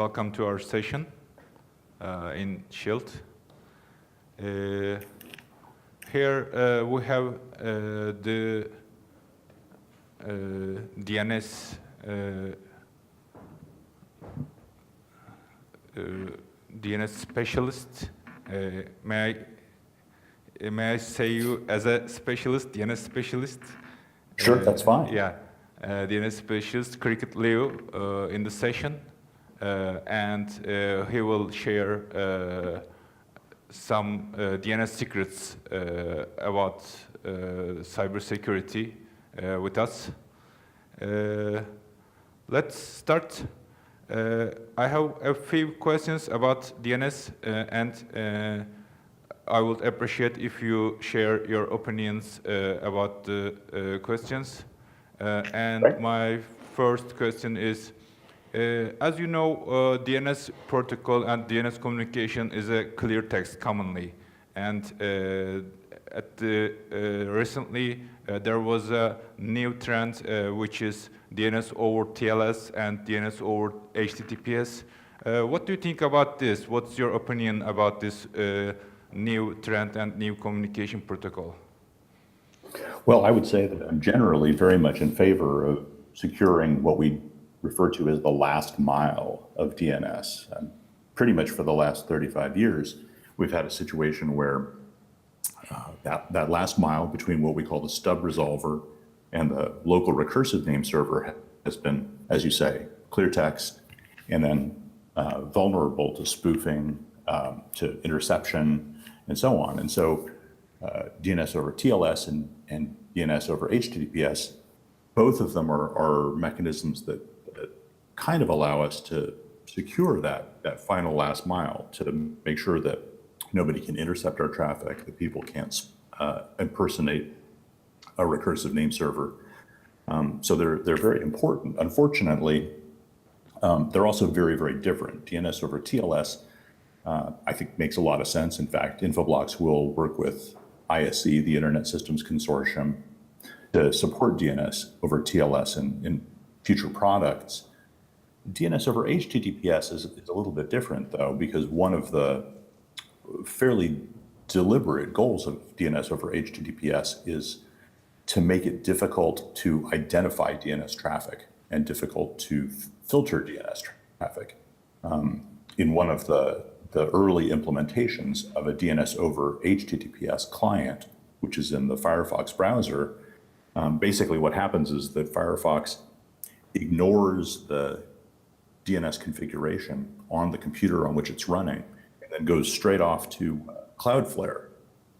welcome to our session in Shield. Here we have the DNS DNS specialist. May I say you as a specialist, DNS specialist? Sure, that's fine. Yeah, DNS specialist Cricket Leo in the session, and he will share some DNS secrets about cybersecurity with us. Let's start. I have a few questions about DNS, and I would appreciate if you share your opinions about the questions. And right. My first question is, as you know, DNS protocol and DNS communication is a clear text commonly. And recently, there was a new trend, which is DNS over TLS and DNS over HTTPS. What do you think about this? What's your opinion about this new trend and new communication protocol? Well, I would say that I'm generally very much in favor of securing what we refer to as the last mile of DNS. Pretty much for the last 35 years, we've had a situation where that last mile between what we call the stub resolver and the local recursive name server has been, as you say, clear text, and then vulnerable to spoofing, to interception, and so on. And so DNS over TLS and DNS over HTTPS, both of them are mechanisms that kind of allow us to secure that final last mile, to make sure that nobody can intercept our traffic, that people can't impersonate a recursive name server. So they're very important. Unfortunately, they're also very, very different. DNS over TLS, I think, makes a lot of sense. In fact, Infoblox will work with ISE, the Internet Systems Consortium, to support DNS over TLS in future products. DNS over HTTPS is a little bit different, though, because one of the fairly deliberate goals of DNS over HTTPS is to make it difficult to identify DNS traffic and difficult to filter DNS traffic. In one of the early implementations of a DNS over HTTPS client, which is in the Firefox browser, basically what happens is that Firefox ignores the DNS configuration on the computer on which it's running, and then goes straight off to Cloudflare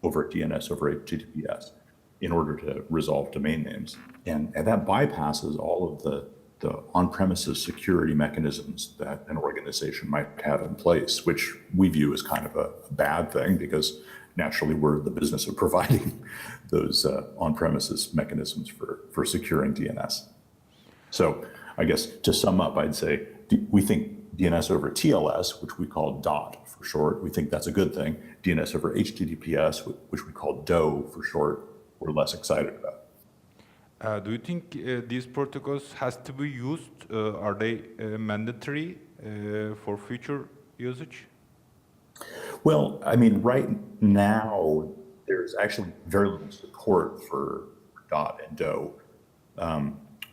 over DNS over HTTPS in order to resolve domain names. And that bypasses all of the on-premises security mechanisms that an organization might have in place, which we view as kind of a bad thing, because naturally we're in the business of providing those on-premises mechanisms for securing DNS. So I guess to sum up, I'd say we think DNS over TLS, which we call DOT for short, we think that's a good thing. DNS over HTTPS, which we call DOE for short, we're less excited about. Do you think these protocols has to be used? Are they mandatory for future usage? Well, I mean, right now, there's actually very little support for DOT and DOE.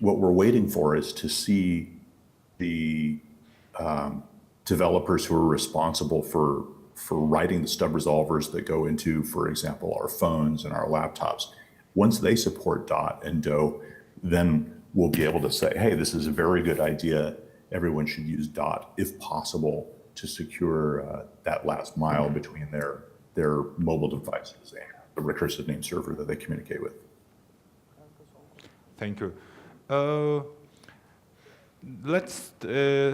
What we're waiting for is to see the developers who are responsible for writing the stub resolvers that go into, for example, our phones and our laptops. Once they support DOT and DOE, then we'll be able to say, hey, this is a very good idea. Everyone should use DOT if possible to secure that last mile between their mobile devices and the recursive name server that they communicate with. Thank you. Let's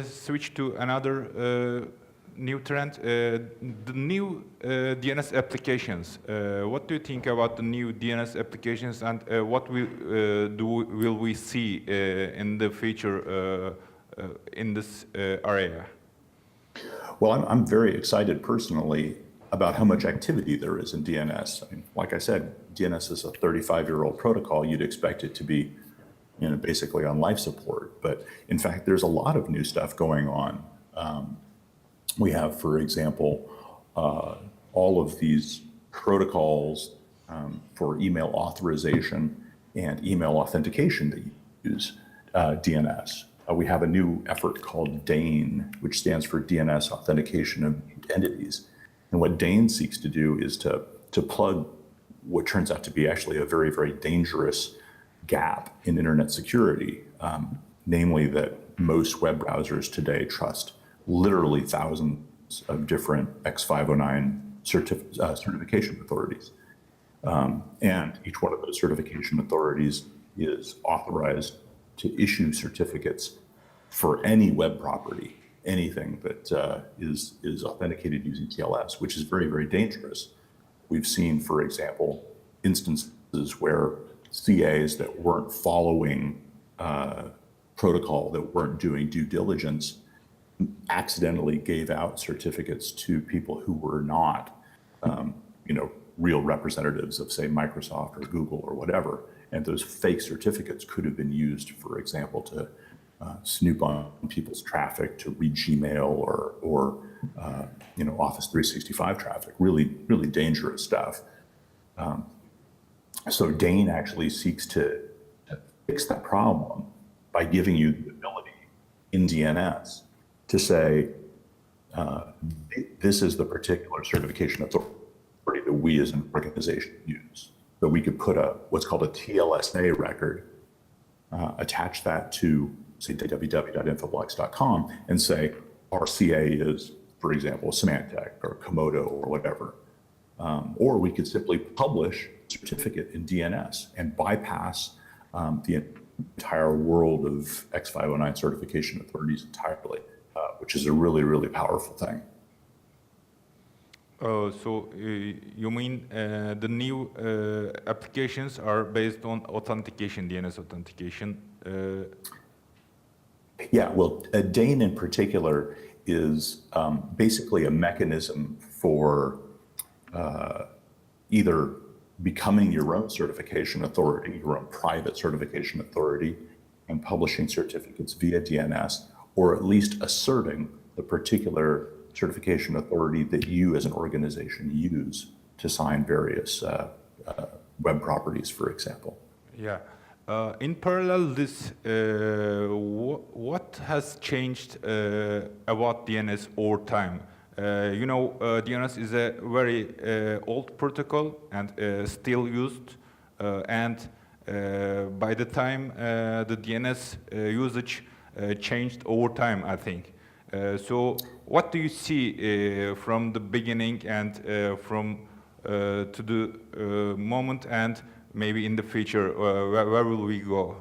switch to another new trend, the new DNS applications. What do you think about the new DNS applications, and what will we see in the future in this area? Well, I'm very excited personally about how much activity there is in DNS. I mean, like I said, DNS is a 35-year-old protocol. You'd expect it to be, basically on life support. But in fact, there's a lot of new stuff going on We have, for example, all of these protocols for email authorization and email authentication that use DNS. We have a new effort called DANE, which stands for DNS Authentication of Entities. And what DANE seeks to do is to plug what turns out to be actually a very, very dangerous gap in internet security, namely that most web browsers today trust literally thousands of different X509 certification authorities. And each one of those certification authorities is authorized to issue certificates for any web property, anything that is authenticated using TLS, which is very, very dangerous. We've seen, for example, instances where CAs that weren't following protocol, that weren't doing due diligence, accidentally gave out certificates to people who were not, real representatives of, say, Microsoft or Google or whatever. And those fake certificates could have been used, for example, to snoop on people's traffic, to read Gmail or Office 365 traffic. Really, really dangerous stuff. So DANE actually seeks to fix that problem by giving you the ability in DNS to say, this is the particular certification authority that we as an organization use. So we could put what's called a TLSA record, attach that to, say, www.infoblox.com and say, our CA is, for example, Symantec or Komodo or whatever. Or we could simply publish a certificate in DNS and bypass the entire world of X509 certification authorities entirely, which is a really, really powerful thing. So you mean the new applications are based on authentication, DNS authentication? Yeah, well, DANE in particular is basically a mechanism for either becoming your own certification authority, your own private certification authority, and publishing certificates via DNS, or at least asserting the particular certification authority that you as an organization use to sign various web properties, for example. Yeah. In parallel, this what has changed about DNS over time? DNS is a very old protocol and still used, and by the time the DNS usage changed over time, I think. So what do you see from the beginning and from to the moment and maybe in the future? Where will we go?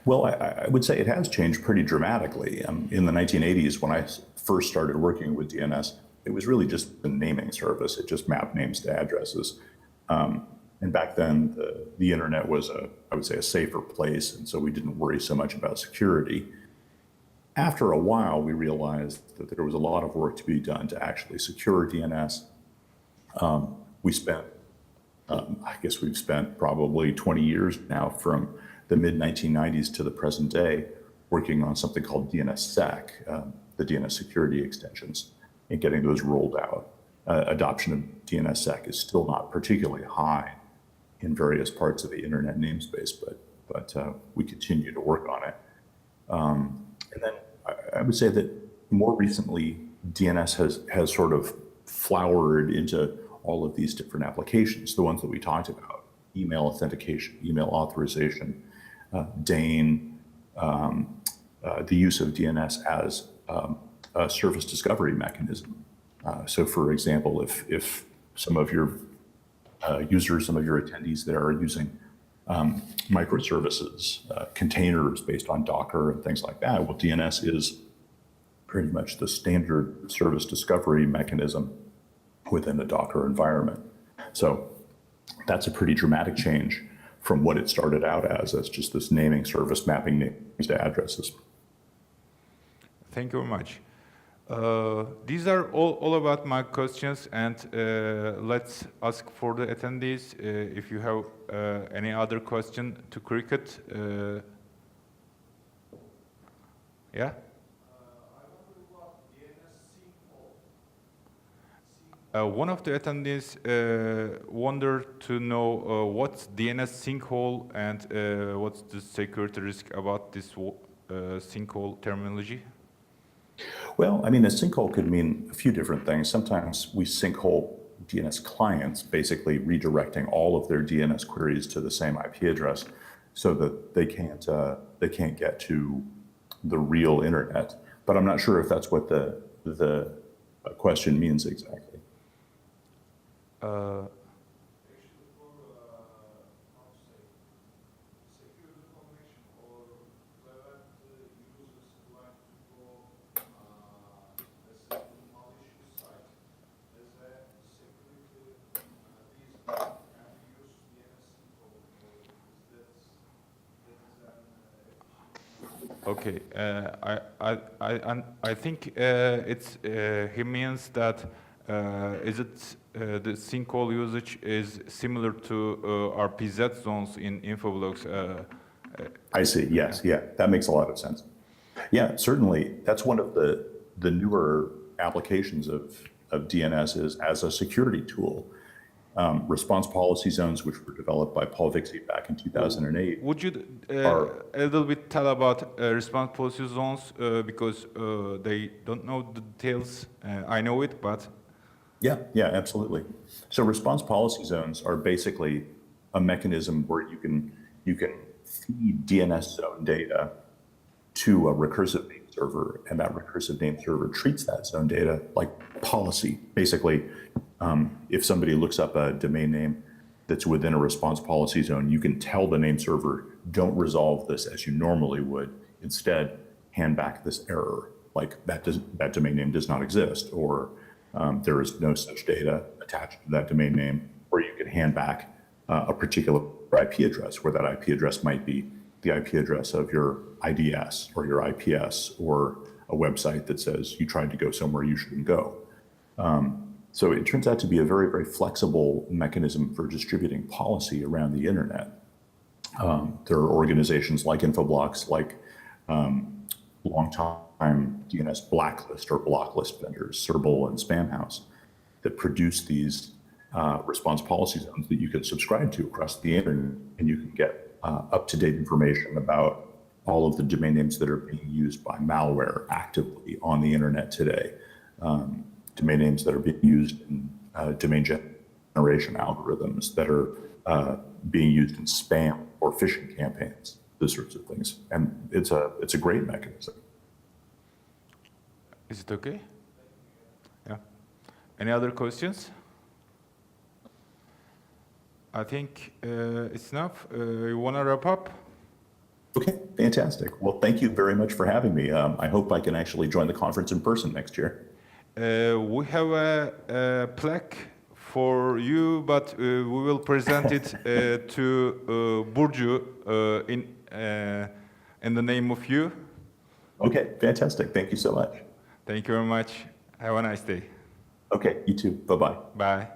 Well, I would say it has changed pretty dramatically. In the 1980s, when I first started working with DNS, it was really just a naming service. It just mapped names to addresses. And back then, the internet was, I would say, a safer place, and so we didn't worry so much about security. After a while, we realized that there was a lot of work to be done to actually secure DNS. We spent, I guess we've spent probably 20 years now from the mid-1990s to the present day working on something called DNSSEC, the DNS security extensions, and getting those rolled out. Adoption of DNSSEC is still not particularly high in various parts of the internet namespace, but we continue to work on it. And then I would say that more recently, DNS has sort of flowered into all of these different applications, the ones that we talked about: email authentication, email authorization, DANE, the use of DNS as a service discovery mechanism. So for example, if some of your users, some of your attendees there are using microservices, containers based on Docker and things like that, well, DNS is pretty much the standard service discovery mechanism within a Docker environment. So that's a pretty dramatic change from what it started out as just this naming service, mapping names to addresses. Thank you very much. These are all about my questions, and let's ask for the attendees if you have any other question to Cricket. Yeah? I want One of the attendees wondered to know what's DNS sinkhole and what's the security risk about this sinkhole terminology? Well, I mean, a sinkhole could mean a few different things. Sometimes we sinkhole DNS clients, basically redirecting all of their DNS queries to the same IP address so that they can't get to the real internet. But I'm not sure if that's what the question means exactly. Actually, for how to say, secure the connection or prevent users trying to go a malicious site as a security reason, and use DNS code. That is an Okay, I think he means that is it the sinkhole usage is similar to RPZ zones in Infoblox? I see. Yes. Yeah. That makes a lot of sense. Yeah, certainly. That's one of the newer applications of DNS is as a security tool. Response policy zones, which were developed by Paul Vixie back in 2008. Would you a little bit tell about response policy zones because they don't know the details? I know it, but Yeah, absolutely. So response policy zones are basically a mechanism where you can feed DNS zone data to a recursive name server, and that recursive name server treats that zone data like policy. Basically, if somebody looks up a domain name that's within a response policy zone, you can tell the name server, don't resolve this as you normally would. Instead, hand back this error, like that domain name does not exist, or there is no such data attached to that domain name, or you can hand back a particular IP address, where that IP address might be the IP address of your IDS or your IPS or a website that says you tried to go somewhere you shouldn't go. So it turns out to be a very, very flexible mechanism for distributing policy around the internet. There are organizations like Infoblox, like longtime DNS blacklist or blocklist vendors, Serble and Spamhaus, that produce these response policy zones that you can subscribe to across the internet, and you can get up-to-date information about all of the domain names that are being used by malware actively on the internet today. Domain names that are being used in domain generation algorithms, that are being used in spam or phishing campaigns, those sorts of things. And it's a great mechanism. is it okay? Yeah. Any other questions? I think it's enough. You want to wrap up? Okay, fantastic. Well, thank you very much for having me. I hope I can actually join the conference in person next year. We have a plaque for you, but we will present it to Burcu in the name of you. Okay, fantastic. Thank you so much. Thank you very much. Have a nice day. Okay, you too. Bye-bye. Bye.